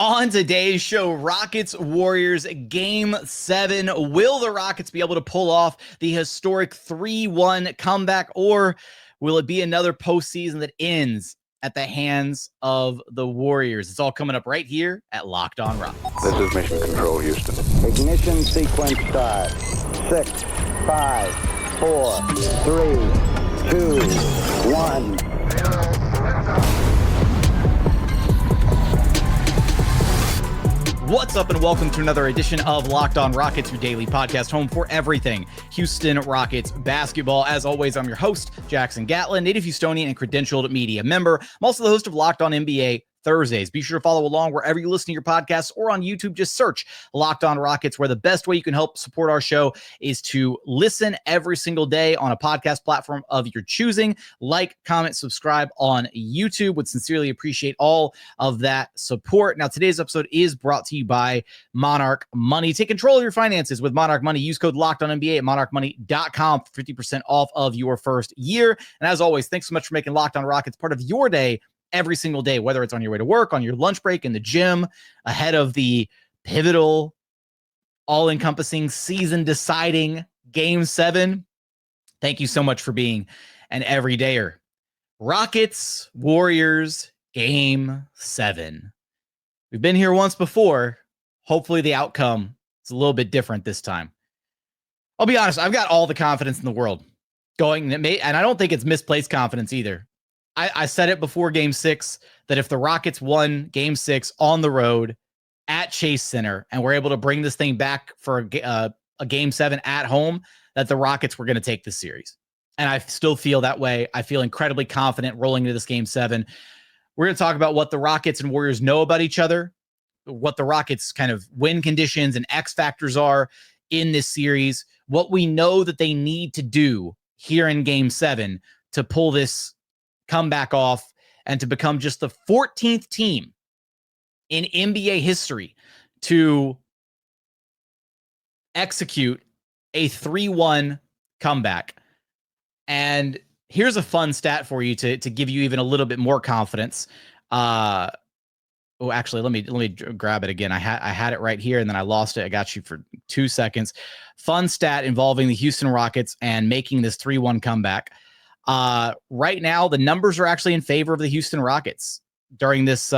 On today's show, Rockets Warriors Game 7. Will the Rockets be able to pull off the historic 3-1 comeback, or will it be another postseason that ends at the hands of the Warriors? It's all coming up right here at Locked On Rockets. This is Mission Control, Houston. Ignition sequence start. 6, 5, 4, 3, 2, 1. What's up and welcome to another edition of Locked On Rockets, your daily podcast home for everything Houston Rockets basketball. As always, I'm your host, Jackson Gatlin, native Houstonian and credentialed media member. I'm also the host of Locked On NBA Thursdays. Be sure to follow along wherever you listen to your podcasts or on YouTube. Just search Locked On Rockets, where the best way you can help support our show is to listen every single day on a podcast platform of your choosing. Like, comment, subscribe on YouTube. Would sincerely appreciate all of that support. Now, today's episode is brought to you by Monarch Money. Take control of your finances with Monarch Money. Use code LOCKEDONNBA at monarchmoney.com for 50% off of your first year. And as always, thanks so much for making Locked On Rockets part of your day every single day, whether it's on your way to work, on your lunch break, in the gym, ahead of the pivotal, all-encompassing, season-deciding Game 7. Thank you so much for being an everydayer. Rockets, Warriors, Game 7. We've been here once before. Hopefully the outcome is a little bit different this time. I'll be honest, I've got all the confidence in the world going, and I don't think it's misplaced confidence either. I said it before Game 6 that if the Rockets won Game 6 on the road at Chase Center and were able to bring this thing back for a Game 7 at home, that the Rockets were going to take this series. And I still feel that way. I feel incredibly confident rolling into this Game 7. We're going to talk about what the Rockets and Warriors know about each other, what the Rockets' kind of win conditions and X factors are in this series, what we know that they need to do here in Game 7 to pull this comeback off and to become just the 14th team in NBA history to execute a 3-1 comeback. And here's a fun stat for you to give you even a little bit more confidence. Actually, let me grab it again. I had it right here and then I lost it. I got you for 2 seconds. Fun stat involving the Houston Rockets and making this 3-1 comeback. Right now, the numbers are actually in favor of the Houston Rockets during this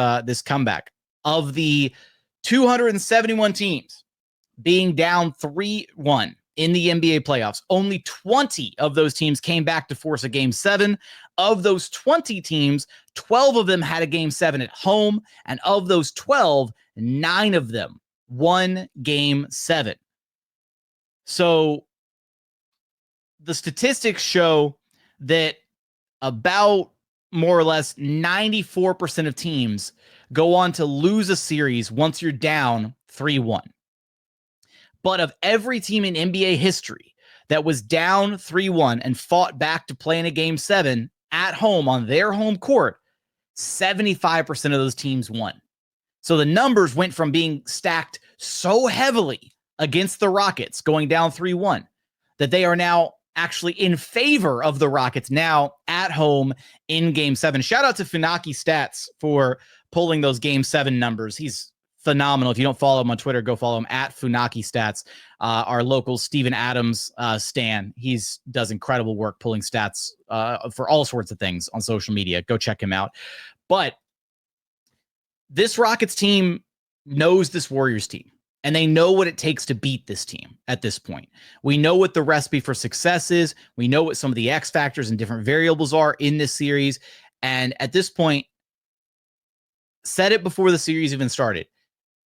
comeback. Of the 271 teams being down 3-1 in the NBA playoffs, only 20 of those teams came back to force a Game 7. Of those 20 teams, 12 of them had a Game 7 at home, and of those 12, 9 of them won Game 7. So the statistics show that about more or less 94% of teams go on to lose a series once you're down 3-1. But of every team in NBA history that was down 3-1 and fought back to play in a Game 7 at home on their home court, 75% of those teams won. So the numbers went from being stacked so heavily against the Rockets going down 3-1 that they are now actually in favor of the Rockets now at home in Game 7. Shout out to Funaki Stats for pulling those Game 7 numbers. He's phenomenal. If you don't follow him on Twitter, go follow him at Funaki Stats. Our local Steven Adams stan. He's does incredible work pulling stats for all sorts of things on social media. Go check him out. But this Rockets team knows this Warriors team. And they know what it takes to beat this team at this point. We know what the recipe for success is. We know what some of the X factors and different variables are in this series. And at this point, said it before the series even started.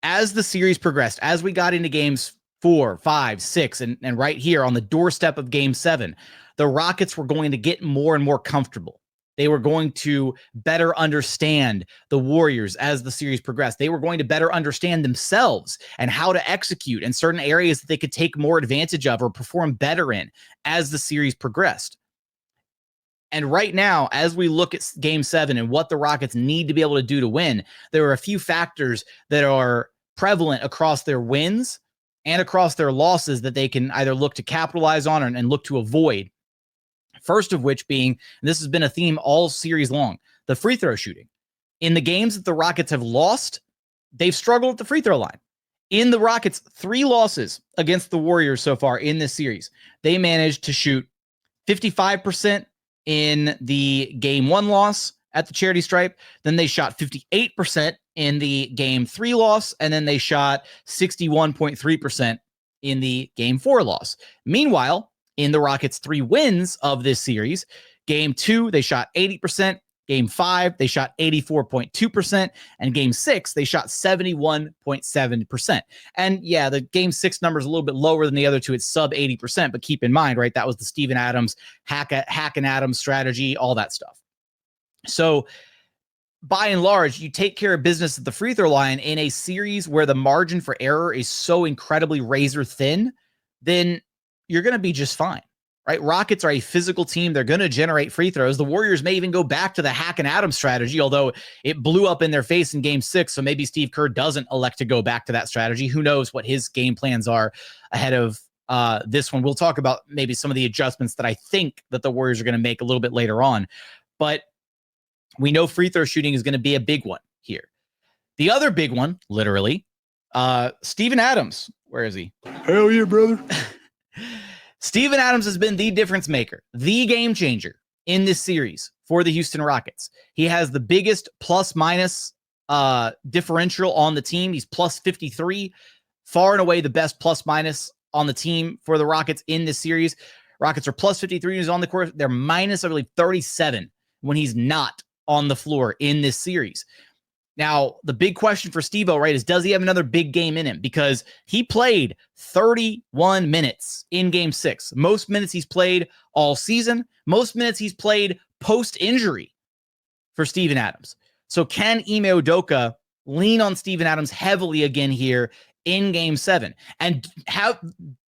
As the series progressed, as we got into games 4, 5, 6, and right here on the doorstep of Game 7, the Rockets were going to get more and more comfortable. They were going to better understand the Warriors as the series progressed. They were going to better understand themselves and how to execute in certain areas that they could take more advantage of or perform better in as the series progressed. And right now, as we look at Game 7 and what the Rockets need to be able to do to win, there are a few factors that are prevalent across their wins and across their losses that they can either look to capitalize on and look to avoid. First of which being, and this has been a theme all series long, the free throw shooting. In the games that the Rockets have lost, they've struggled at the free throw line. In the Rockets' 3 losses against the Warriors so far in this series, they managed to shoot 55% in the game 1 loss at the charity stripe. Then they shot 58% in the game 3 loss. And then they shot 61.3% in the game 4 loss. Meanwhile, in the Rockets' 3 wins of this series, game 2, they shot 80%. Game 5, they shot 84.2%. And game 6, they shot 71.7%. And yeah, the game 6 number is a little bit lower than the other two. It's sub 80%. But keep in mind, right, that was the Steven Adams, hack and Adams strategy, all that stuff. So by and large, you take care of business at the free throw line in a series where the margin for error is so incredibly razor thin, then you're going to be just fine. Right? Rockets are a physical team. They're going to generate free throws. The Warriors may even go back to the hack and Adams strategy, although it blew up in their face in game 6. So maybe Steve Kerr doesn't elect to go back to that strategy. Who knows what his game plans are ahead of this one. We'll talk about maybe some of the adjustments that I think that the Warriors are going to make a little bit later on. But we know free throw shooting is going to be a big one here. The other big one, literally, Steven Adams. Where is he? Hell yeah, brother. Steven Adams has been the difference maker, the game changer in this series for the Houston Rockets. He has the biggest plus-minus differential on the team. He's plus 53, far and away the best plus-minus on the team for the Rockets in this series. Rockets are plus 53 when he's on the court. They're minus, I believe, 37 when he's not on the floor in this series. Now, the big question for Steve-O, right, is does he have another big game in him? Because he played 31 minutes in game 6. Most minutes he's played all season. Most minutes he's played post-injury for Steven Adams. So can Ime Udoka lean on Steven Adams heavily again here in game 7? And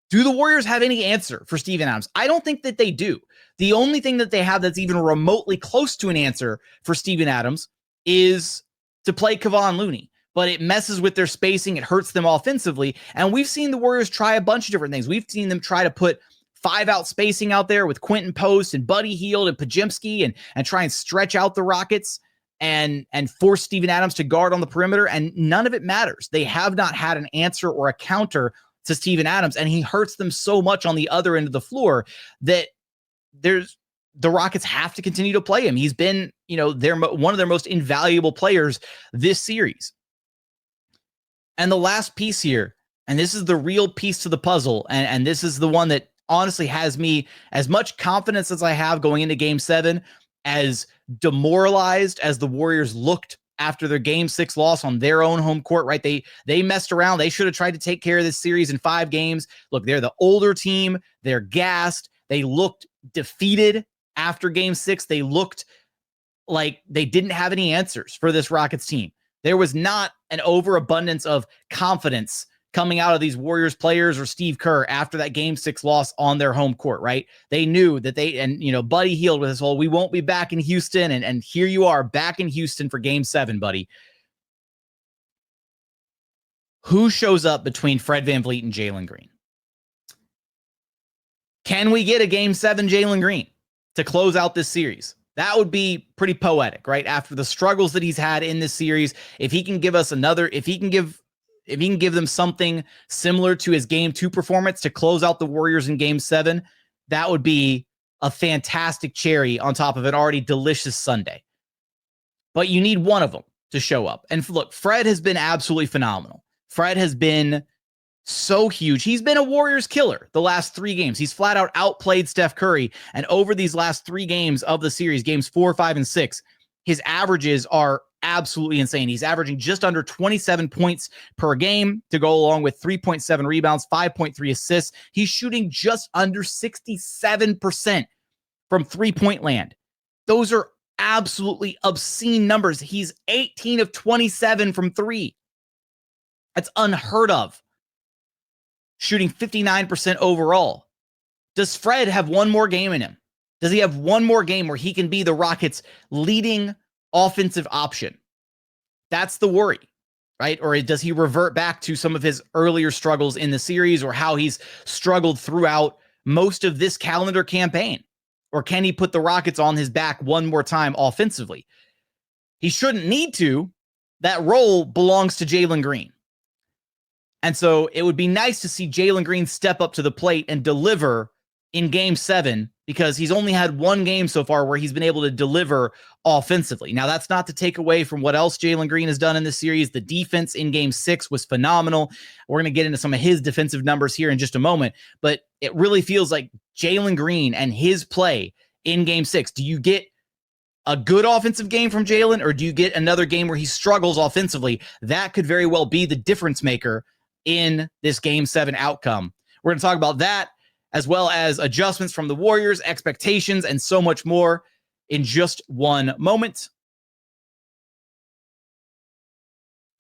do the Warriors have any answer for Steven Adams? I don't think that they do. The only thing that they have that's even remotely close to an answer for Steven Adams is to play Kevon Looney, but it messes with their spacing. It hurts them offensively. And we've seen the Warriors try a bunch of different things. We've seen them try to put 5-out spacing out there with Quentin Post and Buddy Hield and Pajimski and try and stretch out the Rockets and force Steven Adams to guard on the perimeter. And none of it matters. They have not had an answer or a counter to Steven Adams. And he hurts them so much on the other end of the floor that the Rockets have to continue to play him. He's been, one of their most invaluable players this series. And the last piece here, and this is the real piece to the puzzle, and this is the one that honestly has me as much confidence as I have going into game 7, as demoralized as the Warriors looked after their game 6 loss on their own home court, right? They messed around. They should have tried to take care of this series in 5 games. Look, they're the older team. They're gassed. They looked defeated after game 6. They looked like they didn't have any answers for this Rockets team. There was not an overabundance of confidence coming out of these Warriors players or Steve Kerr after that game 6 loss on their home court, right? They knew that Buddy Hield with his whole, we won't be back in Houston. And here you are back in Houston for game 7, buddy. Who shows up between Fred VanVleet and Jalen Green? Can we get a game 7 Jalen Green to close out this series? That would be pretty poetic, right? After the struggles that he's had in this series, if he can give us if he can give them something similar to his game 2 performance to close out the Warriors in game 7, that would be a fantastic cherry on top of an already delicious sundae. But you need one of them to show up. And look, Fred has been absolutely phenomenal. Fred has been so huge. He's been a Warriors killer the last 3 games. He's flat out outplayed Steph Curry. And over these last 3 games of the series, games 4, 5, and 6, his averages are absolutely insane. He's averaging just under 27 points per game to go along with 3.7 rebounds, 5.3 assists. He's shooting just under 67% from 3-point land. Those are absolutely obscene numbers. He's 18 of 27 from 3. That's unheard of. Shooting 59% overall. Does Fred have one more game in him? Does he have one more game where he can be the Rockets' leading offensive option? That's the worry, right? Or does he revert back to some of his earlier struggles in the series, or how he's struggled throughout most of this calendar campaign? Or can he put the Rockets on his back one more time offensively? He shouldn't need to, that role belongs to Jalen Green. And so it would be nice to see Jalen Green step up to the plate and deliver in game 7, because he's only had one game so far where he's been able to deliver offensively. Now, that's not to take away from what else Jalen Green has done in this series. The defense in game 6 was phenomenal. We're going to get into some of his defensive numbers here in just a moment, but it really feels like Jalen Green and his play in game 6. Do you get a good offensive game from Jalen, or do you get another game where he struggles offensively? That could very well be the difference maker in this game 7 outcome. We're going to talk about that, as well as adjustments from the Warriors, expectations, and so much more in just one moment.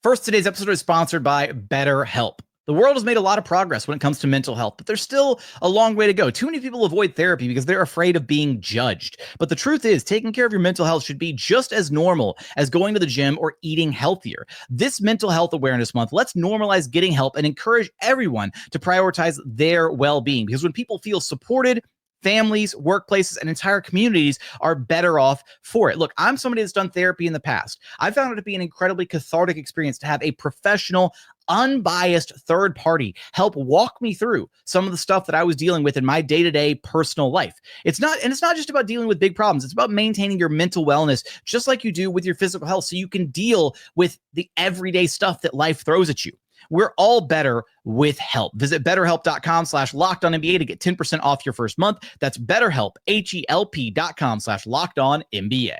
First, today's episode is sponsored by BetterHelp. The world has made a lot of progress when it comes to mental health, but there's still a long way to go. Too many people avoid therapy because they're afraid of being judged. But the truth is, taking care of your mental health should be just as normal as going to the gym or eating healthier. This Mental Health Awareness Month, let's normalize getting help and encourage everyone to prioritize their well-being. Because when people feel supported, families, workplaces, and entire communities are better off for it. Look, I'm somebody that's done therapy in the past. I found it to be an incredibly cathartic experience to have a professional, unbiased third party help walk me through some of the stuff that I was dealing with in my day-to-day personal life. It's not just about dealing with big problems. It's about maintaining your mental wellness, just like you do with your physical health, so you can deal with the everyday stuff that life throws at you. We're all better with help. Visit betterhelp.com/lockedonnba to get 10% off your first month. That's BetterHelp, HELP.com/lockedonnba.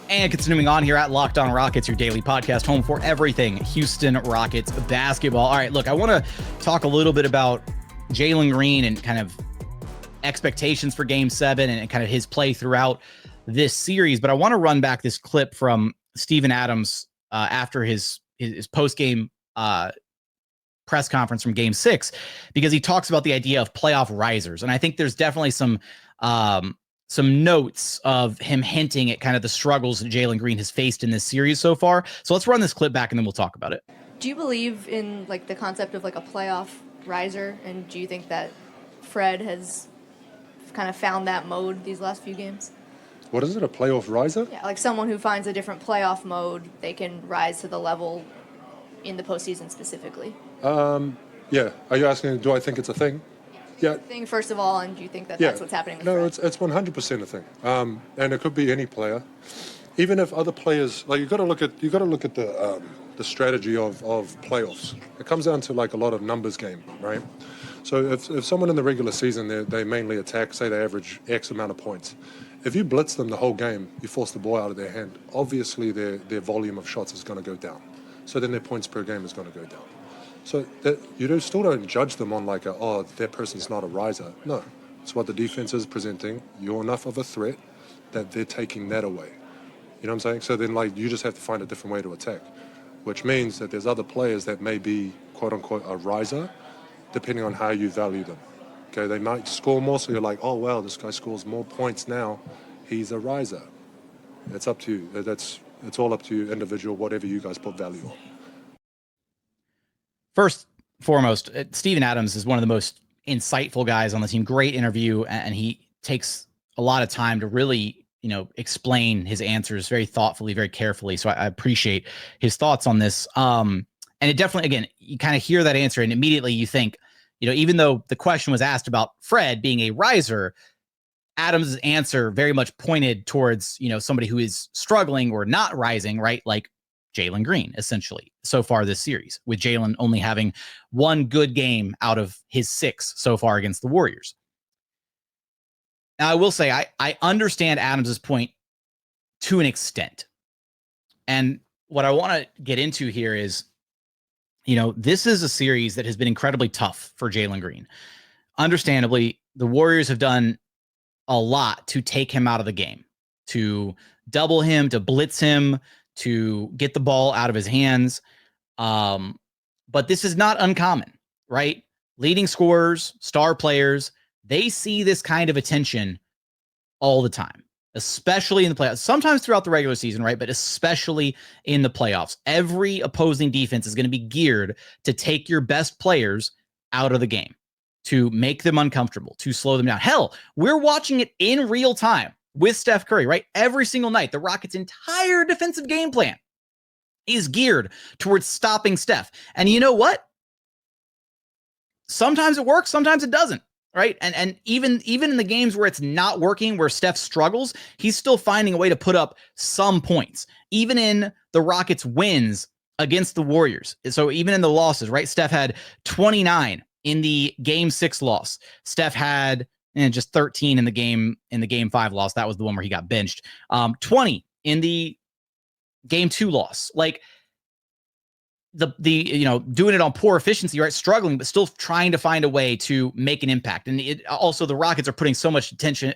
And continuing on here at Locked On Rockets, your daily podcast home for everything Houston Rockets basketball. All right, look, I want to talk a little bit about Jalen Green and kind of expectations for Game 7 and kind of his play throughout this series. But I want to run back this clip from Steven Adams after his post-game press conference from Game 6, because he talks about the idea of playoff risers. And I think there's definitely some notes of him hinting at kind of the struggles that Jalen Green has faced in this series so far. So let's run this clip back and then we'll talk about it. Do you believe in like the concept of like a playoff riser? And do you think that Fred has kind of found that mode these last few games? What is it, a playoff riser? Yeah, like someone who finds a different playoff mode, they can rise to the level in the postseason specifically. Yeah. Are you asking, do I think it's a thing? Yeah. Thing first of all, and do you think that that's what's happening with Fred? It's 100% a thing. And it could be any player. Even if other players, like you got to look at the strategy of playoffs. It comes down to like a lot of numbers game, right? So if someone in the regular season, they mainly attack, say they average X amount of points. If you blitz them the whole game, you force the ball out of their hand, obviously their volume of shots is going to go down. So then their points per game is going to go down. So that you still don't judge them on like that person's not a riser. No, it's what the defense is presenting. You're enough of a threat that they're taking that away. You know what I'm saying? So then like you just have to find a different way to attack, which means that there's other players that may be quote unquote a riser, depending on how you value them. Okay, they might score more, so you're like, oh, well, this guy scores more points now. He's a riser. It's up to you. It's all up to you, individual, whatever you guys put value on. First, foremost, Steven Adams is one of the most insightful guys on the team. Great interview, and he takes a lot of time to really, explain his answers very thoughtfully, very carefully. So I appreciate his thoughts on this. And it definitely, again, you kind of hear that answer, and immediately you think, even though the question was asked about Fred being a riser, Adams' answer very much pointed towards, somebody who is struggling or not rising, right? Like Jalen Green, essentially, so far this series, with Jalen only having one good game out of his 6 so far against the Warriors. Now, I will say, I understand Adams' point to an extent. And what I want to get into here is, this is a series that has been incredibly tough for Jalen Green. Understandably, the Warriors have done a lot to take him out of the game, to double him, to blitz him, to get the ball out of his hands. But this is not uncommon, right? Leading scorers, star players, they see this kind of attention all the time, especially in the playoffs, sometimes throughout the regular season, right? But especially in the playoffs. Every opposing defense is going to be geared to take your best players out of the game, to make them uncomfortable, to slow them down. Hell, we're watching it in real time with Steph Curry, right? Every single night, the Rockets' entire defensive game plan is geared towards stopping Steph. And you know what? Sometimes it works, sometimes it doesn't, right? And even in the games where it's not working, where Steph struggles, he's still finding a way to put up some points. Even in the Rockets' wins against the Warriors. So even in the losses, right? Steph had 29 in the game 6 loss. Steph had just 13 in the game 5 loss. That was the one where he got benched. 20 in the game 2 loss. Like the doing it on poor efficiency, right? Struggling, but still trying to find a way to make an impact. And also the Rockets are putting so much attention,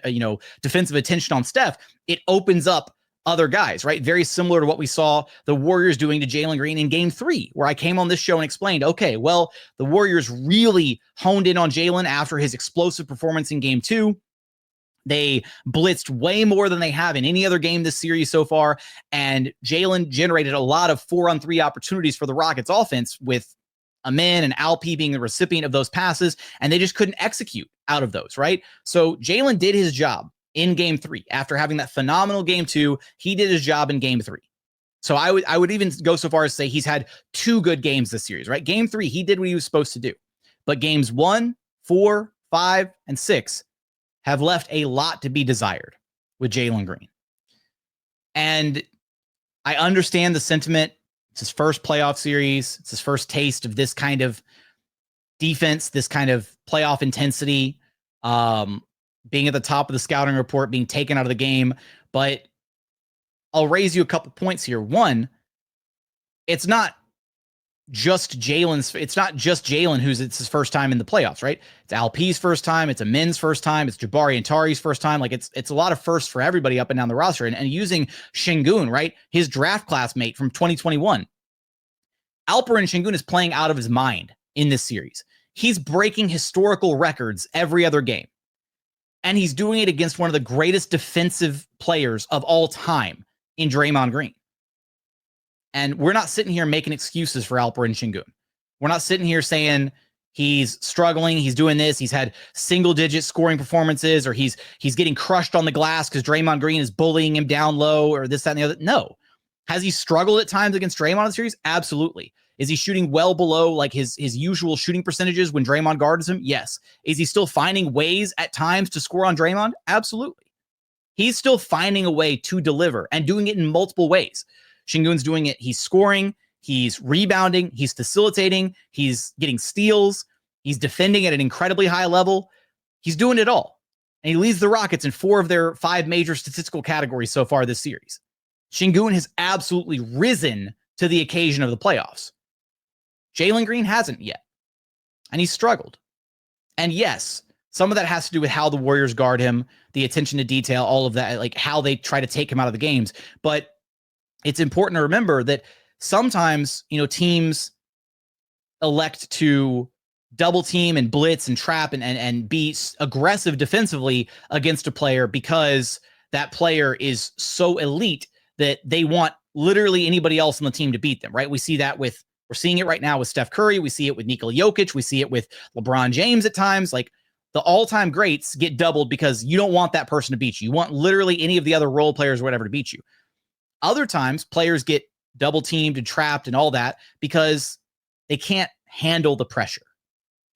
defensive attention on Steph. It opens up other guys, right? Very similar to what we saw the Warriors doing to Jalen Green in game 3, where I came on this show and explained, okay, well, the Warriors really honed in on Jalen after his explosive performance in game 2. They blitzed way more than they have in any other game this series so far, and Jalen generated a lot of 4-on-3 opportunities for the Rockets offense, with Amin and Alp being the recipient of those passes, and they just couldn't execute out of those, right? So Jalen did his job in game 3. After having that phenomenal game 2, he did his job in game 3. So I would even go so far as to say he's had 2 good games this series, right? Game 3, he did what he was supposed to do. But games 1, 4, 5, and 6 have left a lot to be desired with Jalen Green. And I understand the sentiment. It's his first playoff series. It's his first taste of this kind of defense, this kind of playoff intensity. Being at the top of the scouting report, being taken out of the game. But I'll raise you a couple points here. One, it's not just Jalen it's his first time in the playoffs, right? It's Alp's first time, it's Amin's first time, it's Jabari and Tari's first time. Like it's a lot of firsts for everybody up and down the roster. And using Sengun, right? His draft classmate from 2021. Alperen Sengun is playing out of his mind in this series. He's breaking historical records every other game. And he's doing it against one of the greatest defensive players of all time in Draymond Green. And we're not sitting here making excuses for Alperen Sengun. We're not sitting here saying he's struggling, he's doing this, he's had single-digit scoring performances, or he's getting crushed on the glass because Draymond Green is bullying him down low, or this, that, and the other. No. Has he struggled at times against Draymond in the series? Absolutely. Is he shooting well below like his usual shooting percentages when Draymond guards him? Yes. Is he still finding ways at times to score on Draymond? Absolutely. He's still finding a way to deliver and doing it in multiple ways. Sengun's doing it. He's scoring. He's rebounding. He's facilitating. He's getting steals. He's defending at an incredibly high level. He's doing it all. And he leads the Rockets in 4 of their 5 major statistical categories so far this series. Sengun has absolutely risen to the occasion of the playoffs. Jalen Green hasn't yet, and he's struggled. And yes, some of that has to do with how the Warriors guard him, the attention to detail, all of that, like how they try to take him out of the games. But it's important to remember that sometimes, teams elect to double team and blitz and trap and be aggressive defensively against a player because that player is so elite that they want literally anybody else on the team to beat them, right? We're seeing it right now with Steph Curry. We see it with Nikola Jokic. We see it with LeBron James at times. Like the all-time greats get doubled because you don't want that person to beat you. You want literally any of the other role players or whatever to beat you. Other times, players get double teamed and trapped and all that because they can't handle the pressure.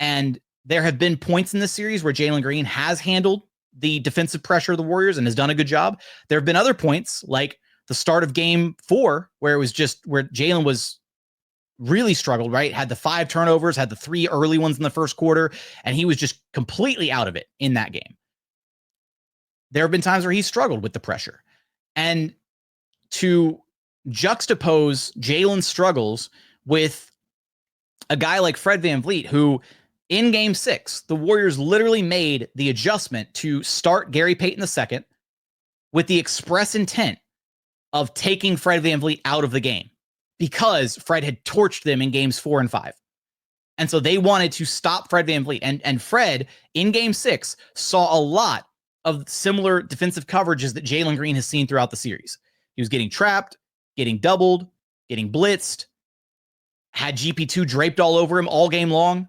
And there have been points in this series where Jalen Green has handled the defensive pressure of the Warriors and has done a good job. There have been other points like the start of game 4 where Jalen was really struggled, right? Had the 5 turnovers, had the 3 early ones in the first quarter, and he was just completely out of it in that game. There have been times where he struggled with the pressure. And to juxtapose Jalen's struggles with a guy like Fred VanVleet, who in game 6, the Warriors literally made the adjustment to start Gary Payton II with the express intent of taking Fred VanVleet out of the game, because Fred had torched them in games 4 and 5. And so they wanted to stop Fred VanVleet. And Fred, in game 6, saw a lot of similar defensive coverages that Jalen Green has seen throughout the series. He was getting trapped, getting doubled, getting blitzed, had GP2 draped all over him all game long,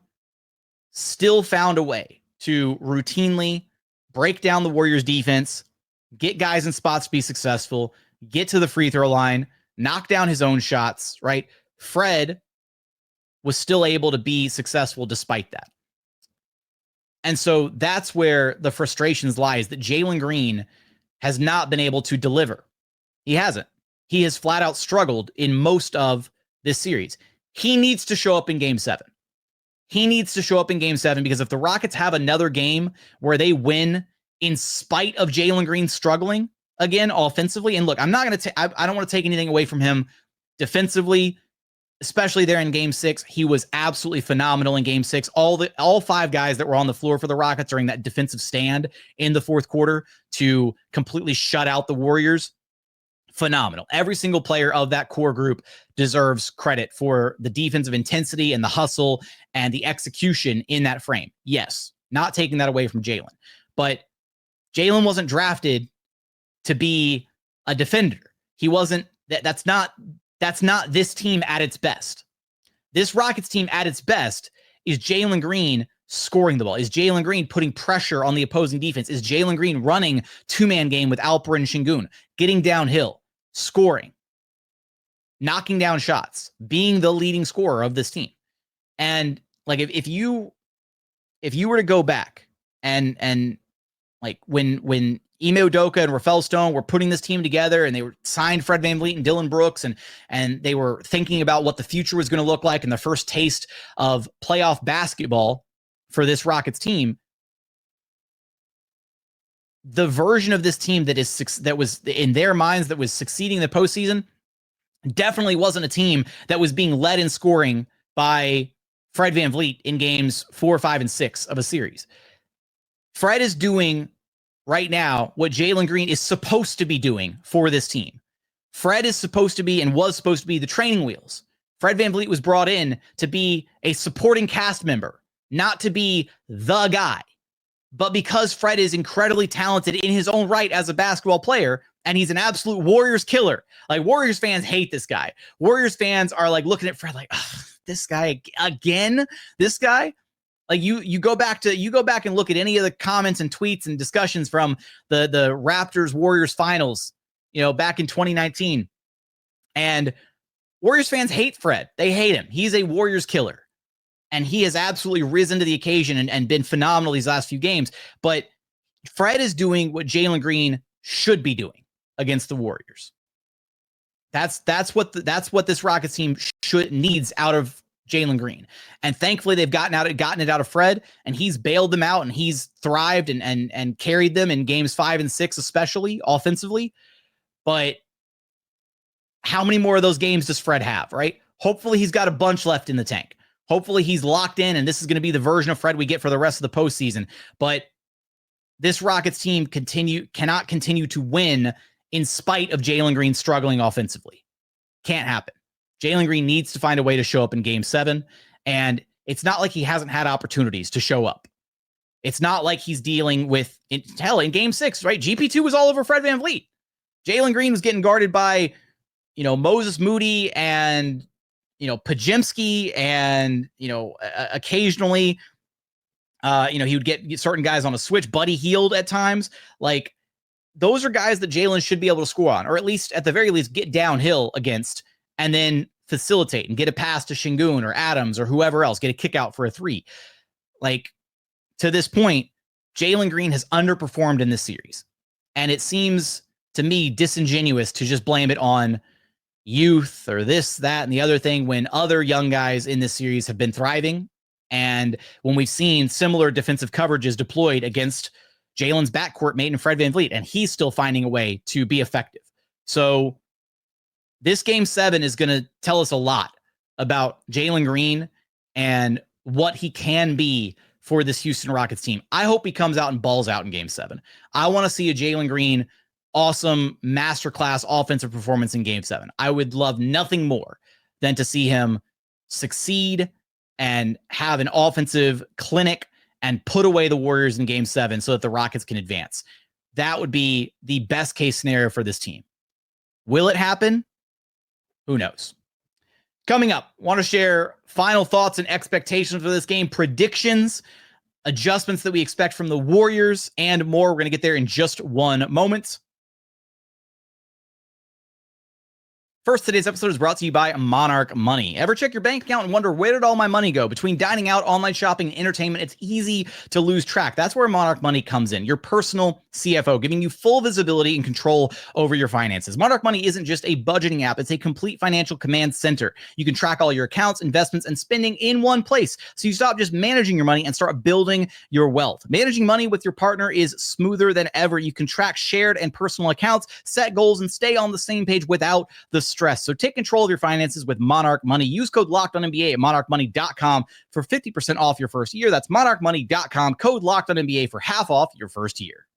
still found a way to routinely break down the Warriors defense get guys in spots to be successful, get to the free throw line, knock down his own shots, right? Fred was still able to be successful despite that. And so that's where the frustrations lie, is that Jalen Green has not been able to deliver. He hasn't. He has flat out struggled in most of this series. He needs to show up in game 7. He needs to show up in game 7, because if the Rockets have another game where they win in spite of Jalen Green struggling again offensively, and look, I'm not going to I don't want to take anything away from him defensively, especially there in game 6. He was absolutely phenomenal in game 6. All 5 guys that were on the floor for the Rockets during that defensive stand in the fourth quarter to completely shut out the Warriors, phenomenal. Every single player of that core group deserves credit for the defensive intensity and the hustle and the execution in that frame. Yes, not taking that away from Jalen, but Jalen wasn't drafted to be a defender. He wasn't. That's not this team at its best. This Rockets team at its best is Jalen Green scoring the ball. Is Jalen Green putting pressure on the opposing defense? Is Jalen Green running 2-man game with Alperen and Sengun, getting downhill, scoring, knocking down shots, being the leading scorer of this team? And like if you were to go back and like when Ime Udoka and Rafael Stone were putting this team together, and they were signed Fred VanVleet and Dillon Brooks, and they were thinking about what the future was going to look like and the first taste of playoff basketball for this Rockets team, the version of this team that was in their minds that was succeeding in the postseason definitely wasn't a team that was being led in scoring by Fred VanVleet in games 4, 5, and 6 of a series. Fred is doing right now what Jalen Green is supposed to be doing for this team. Fred is supposed to be and was supposed to be the training wheels. Fred VanVleet was brought in to be a supporting cast member, not to be the guy. But because Fred is incredibly talented in his own right as a basketball player, and he's an absolute Warriors killer. Like, Warriors fans hate this guy. Warriors fans are like looking at Fred like, this guy again, this guy. Like you go back and look at any of the comments and tweets and discussions from the Raptors Warriors finals, back in 2019. And Warriors fans hate Fred. They hate him. He's a Warriors killer. And he has absolutely risen to the occasion and been phenomenal these last few games. But Fred is doing what Jalen Green should be doing against the Warriors. That's what this Rockets team needs out of Jalen Green. And thankfully they've gotten it out of Fred, and he's bailed them out, and he's thrived and carried them in games 5 and 6, especially offensively. But how many more of those games does Fred have, right? Hopefully he's got a bunch left in the tank. Hopefully he's locked in, and this is going to be the version of Fred we get for the rest of the postseason. But this Rockets team cannot continue to win in spite of Jalen Green struggling offensively. Can't happen. Jalen Green needs to find a way to show up in game 7. And it's not like he hasn't had opportunities to show up. It's not like he's dealing with, in game 6, right? GP2 was all over Fred VanVleet. Jalen Green was getting guarded by, Moses Moody and, Pajimski, and, occasionally, he would get certain guys on a switch. Buddy Hield at times. Like, those are guys that Jalen should be able to score on, or at least, at the very least, get downhill against, and then facilitate and get a pass to Sengun or Adams or whoever else, get a kick out for a 3. Like, to this point, Jalen Green has underperformed in this series. And it seems to me disingenuous to just blame it on youth or this, that, and the other thing, when other young guys in this series have been thriving. And when we've seen similar defensive coverages deployed against Jalen's backcourt mate and Fred VanVleet, and he's still finding a way to be effective. So this game 7 is going to tell us a lot about Jalen Green and what he can be for this Houston Rockets team. I hope he comes out and balls out in game 7. I want to see a Jalen Green awesome masterclass offensive performance in game 7. I would love nothing more than to see him succeed and have an offensive clinic and put away the Warriors in game 7 so that the Rockets can advance. That would be the best case scenario for this team. Will it happen? Who knows? Coming up, want to share final thoughts and expectations for this game, predictions. adjustments that we expect from the Warriors, and more. We're going to get there in just one moment. First, today's episode is brought to you by Monarch Money. Ever check your bank account and wonder, where did all my money go? Between dining out, online shopping, and entertainment, it's easy to lose track. That's where Monarch Money comes in, your personal CFO, giving you full visibility and control over your finances. Monarch Money isn't just a budgeting app, it's a complete financial command center. You can track all your accounts, investments, and spending in one place, so you stop just managing your money and start building your wealth. Managing money with your partner is smoother than ever. You can track shared and personal accounts, set goals, and stay on the same page without the stress. So take control of your finances with Monarch Money. Use code LOCKEDONNBA at monarchmoney.com for 50% off your first year. That's monarchmoney.com, code LOCKEDONNBA for half off your first year.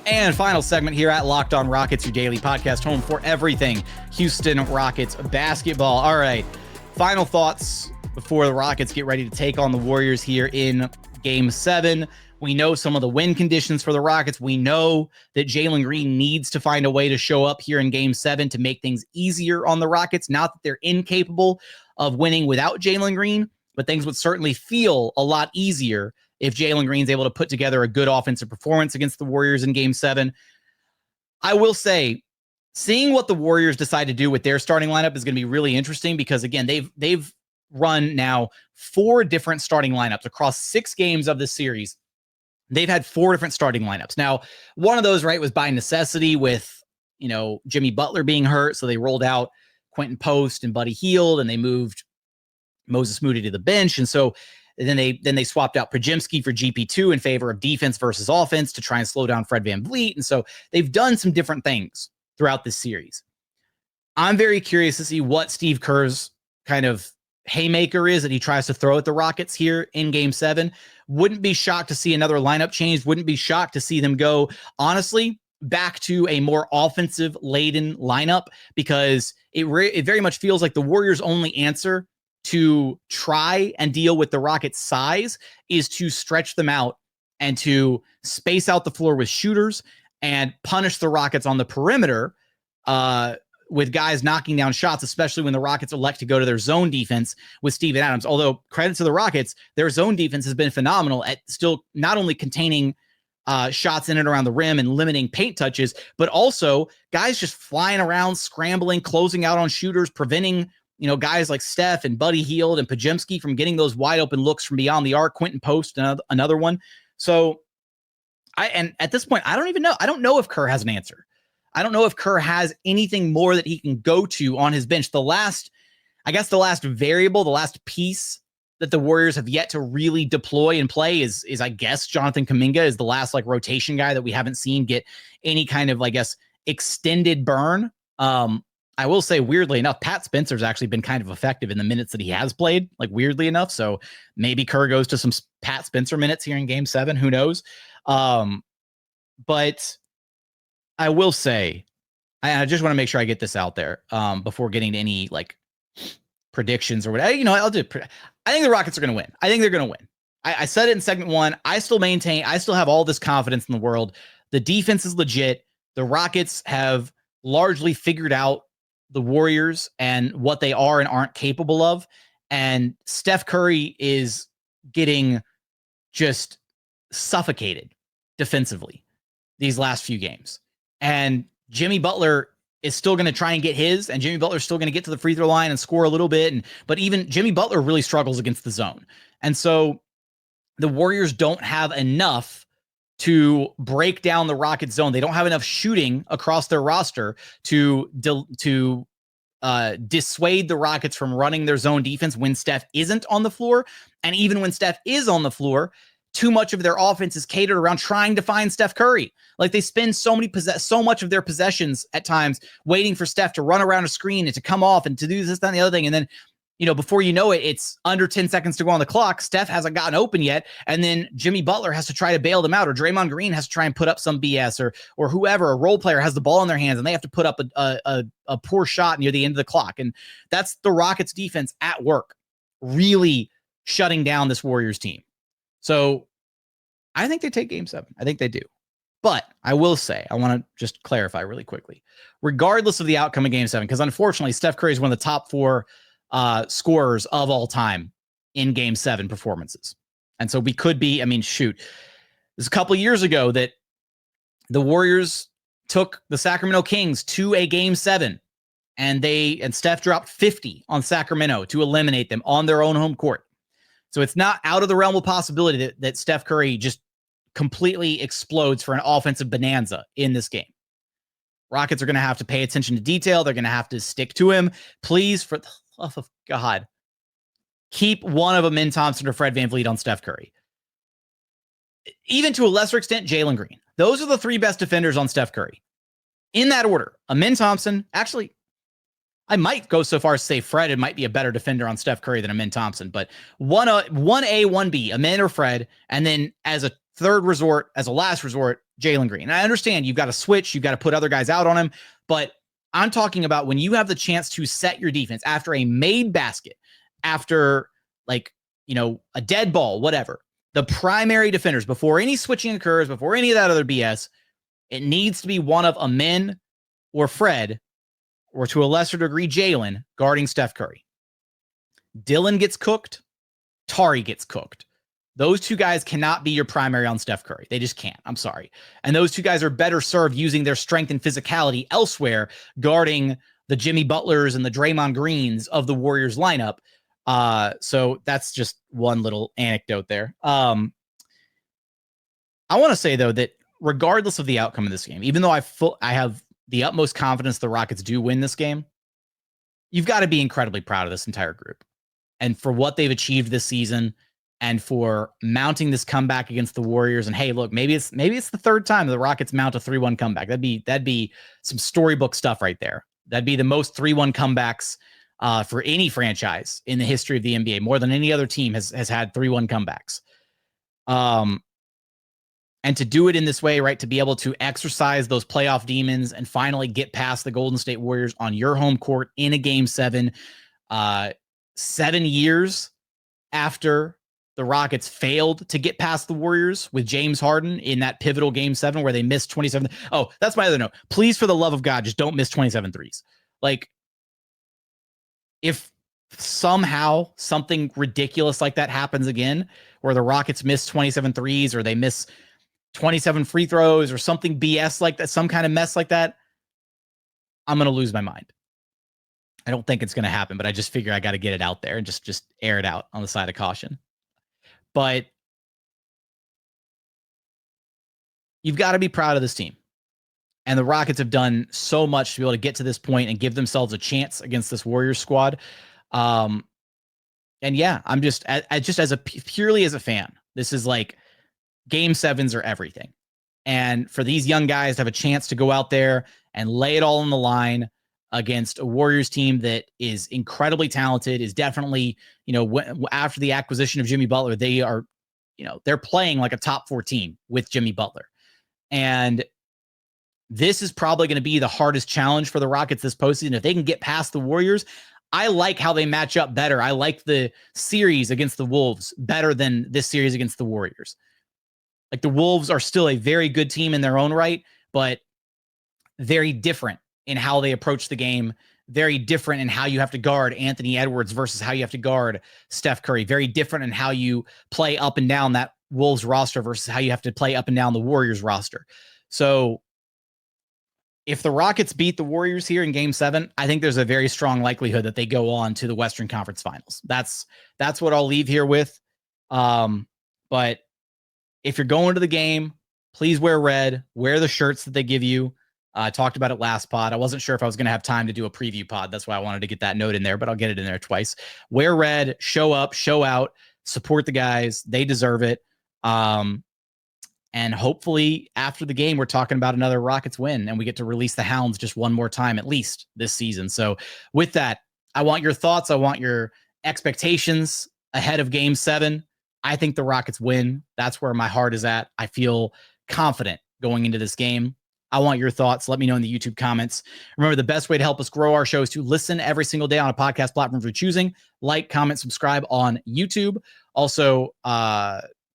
And final segment here at Locked On Rockets, your daily podcast home for everything Houston Rockets basketball. All right, final thoughts before the Rockets get ready to take on the Warriors here in Game 7. We know some of the win conditions for the Rockets. We know that Jalen Green needs to find a way to show up here in Game 7 to make things easier on the Rockets. Not that they're incapable of winning without Jalen Green, but things would certainly feel a lot easier if Jalen Green's able to put together a good offensive performance against the Warriors in Game 7. I will say, seeing what the Warriors decide to do with their starting lineup is going to be really interesting because, again, they've run now 4 different starting lineups across 6 games of the series. They've had 4 different starting lineups. Now, one of those, right, was by necessity with, Jimmy Butler being hurt. So they rolled out Quentin Post and Buddy Hield, and they moved Moses Moody to the bench. And so then they swapped out Podziemski for GP2 in favor of defense versus offense to try and slow down Fred VanVleet. And so they've done some different things throughout this series. I'm very curious to see what Steve Kerr's kind of haymaker is that he tries to throw at the Rockets here in Game 7. Wouldn't be shocked to see another lineup change. Wouldn't be shocked to see them go, honestly, back to a more offensive-laden lineup because it very much feels like the Warriors' only answer to try and deal with the Rockets' size is to stretch them out and to space out the floor with shooters and punish the Rockets on the perimeter with guys knocking down shots, especially when the Rockets elect to go to their zone defense with Steven Adams. Although, credit to the Rockets, their zone defense has been phenomenal at still not only containing shots in and around the rim and limiting paint touches, but also guys just flying around, scrambling, closing out on shooters, preventing guys like Steph and Buddy Hield and Podziemski from getting those wide open looks from beyond the arc. Quentin Post, another one. So, and at this point, I don't even know. I don't know if Kerr has an answer. I don't know if Kerr has anything more that he can go to on his bench. The last variable, the last piece that the Warriors have yet to really deploy and play is I guess Jonathan Kuminga is the last rotation guy that we haven't seen get any kind of, extended burn. I will say, weirdly enough, Pat Spencer's actually been kind of effective in the minutes that he has played, weirdly enough. So maybe Kerr goes to some Pat Spencer minutes here in Game 7. Who knows? But I will say, I just want to make sure I get this out there before getting to any predictions or whatever. I think the Rockets are going to win. I think they're going to win. I said it in segment 1. I still have all this confidence in the world. The defense is legit. The Rockets have largely figured out the Warriors and what they are and aren't capable of. And Steph Curry is getting just suffocated defensively these last few games. And Jimmy Butler is still going to try and get his, and Jimmy Butler is still going to get to the free throw line and score a little bit. But even Jimmy Butler really struggles against the zone. And so the Warriors don't have enough to break down the Rockets zone. They don't have enough shooting across their roster to dissuade the Rockets from running their zone defense when Steph isn't on the floor. And even when Steph is on the floor, too much of their offense is catered around trying to find Steph Curry. They spend so much of their possessions at times waiting for Steph to run around a screen and to come off and to do this, that, and the other thing. And then, before you know it, it's under 10 seconds to go on the clock. Steph hasn't gotten open yet. And then Jimmy Butler has to try to bail them out, or Draymond Green has to try and put up some BS, or whoever, a role player has the ball in their hands and they have to put up a poor shot near the end of the clock. And that's the Rockets defense at work, really shutting down this Warriors team. So I think they take Game 7. I think they do. But I will say, I want to just clarify really quickly, regardless of the outcome of Game 7, because unfortunately, Steph Curry is one of the top 4 scorers of all time in game 7 performances. And so we could be, I mean, shoot, there's a couple years ago that the Warriors took the Sacramento Kings to a game 7, and Steph dropped 50 on Sacramento to eliminate them on their own home court. So it's not out of the realm of possibility that Steph Curry just completely explodes for an offensive bonanza in this game. Rockets are going to have to pay attention to detail. They're going to have to stick to him. Please, for the love of God, keep one of them in Thompson or Fred VanVleet on Steph Curry. Even to a lesser extent, Jalen Green. Those are the 3 best defenders on Steph Curry. In that order, Amin Thompson. Actually, I might go so far as to say Fred might be a better defender on Steph Curry than Amin Thompson. But 1A, 1B, Amin or Fred. And then as a third resort, as a last resort, Jalen Green. And I understand you've got to switch. You've got to put other guys out on him. But I'm talking about when you have the chance to set your defense after a made basket, after a dead ball, whatever. The primary defenders, before any switching occurs, before any of that other BS, it needs to be one of Amin or Fred, or to a lesser degree, Jalen, guarding Steph Curry. Dillon gets cooked. Tari gets cooked. Those 2 guys cannot be your primary on Steph Curry. They just can't. I'm sorry. And those 2 guys are better served using their strength and physicality elsewhere, guarding the Jimmy Butlers and the Draymond Greens of the Warriors lineup. So that's just one little anecdote there. I want to say, though, that regardless of the outcome of this game, even though I have the utmost confidence the Rockets do win this game, you've got to be incredibly proud of this entire group and for what they've achieved this season and for mounting this comeback against the Warriors. And hey, look, maybe it's the 3rd time the Rockets mount a 3-1 comeback. That'd be some storybook stuff right there. That'd be the most 3-1 comebacks for any franchise in the history of the NBA. More than any other team has had 3-1 comebacks. And to do it in this way, right, to be able to exercise those playoff demons and finally get past the Golden State Warriors on your home court in a game 7, 7 years after the Rockets failed to get past the Warriors with James Harden in that pivotal game 7 where they missed 27. Oh, that's my other note. Please, for the love of God, just don't miss 27 threes. Like, if somehow something ridiculous like that happens again, where the Rockets miss 27 threes or they miss 27 free throws or something BS like that, some kind of mess like that, I'm going to lose my mind. I don't think it's going to happen, but I just figure I got to get it out there and just air it out on the side of caution. But you've got to be proud of this team. And the Rockets have done so much to be able to get to this point and give themselves a chance against this Warriors squad. And yeah, I'm just purely as a fan, this is like game 7s are everything. And for these young guys to have a chance to go out there and lay it all on the line against a Warriors team that is incredibly talented, is definitely, after the acquisition of Jimmy Butler, they are, they're playing like a top 4 team with Jimmy Butler. And this is probably going to be the hardest challenge for the Rockets this postseason. If they can get past the Warriors, I like how they match up better. I like the series against the Wolves better than this series against the Warriors. Like, the Wolves are still a very good team in their own right, but very different in how they approach the game. Very different in how you have to guard Anthony Edwards versus how you have to guard Steph Curry. Very different in how you play up and down that Wolves roster versus how you have to play up and down the Warriors roster. So if the Rockets beat the Warriors here in game 7, I think there's a very strong likelihood that they go on to the Western Conference Finals. That's what I'll leave here with. But if you're going to the game, please wear red, wear the shirts that they give you. I talked about it last pod. I wasn't sure if I was going to have time to do a preview pod. That's why I wanted to get that note in there, but I'll get it in there twice. Wear red, show up, show out, support the guys. They deserve it. And hopefully after the game, we're talking about another Rockets win and we get to release the Hounds just one more time, at least this season. So with that, I want your thoughts. I want your expectations ahead of game 7. I think the Rockets win. That's where my heart is at. I feel confident going into this game. I want your thoughts. Let me know in the YouTube comments. Remember, the best way to help us grow our show is to listen every single day on a podcast platform you're choosing. Like, comment, subscribe on YouTube. Also,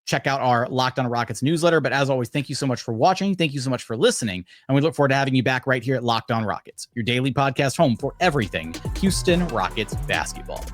check out our Locked On Rockets newsletter. But as always, thank you so much for watching. Thank you so much for listening. And we look forward to having you back right here at Locked On Rockets, your daily podcast home for everything Houston Rockets basketball.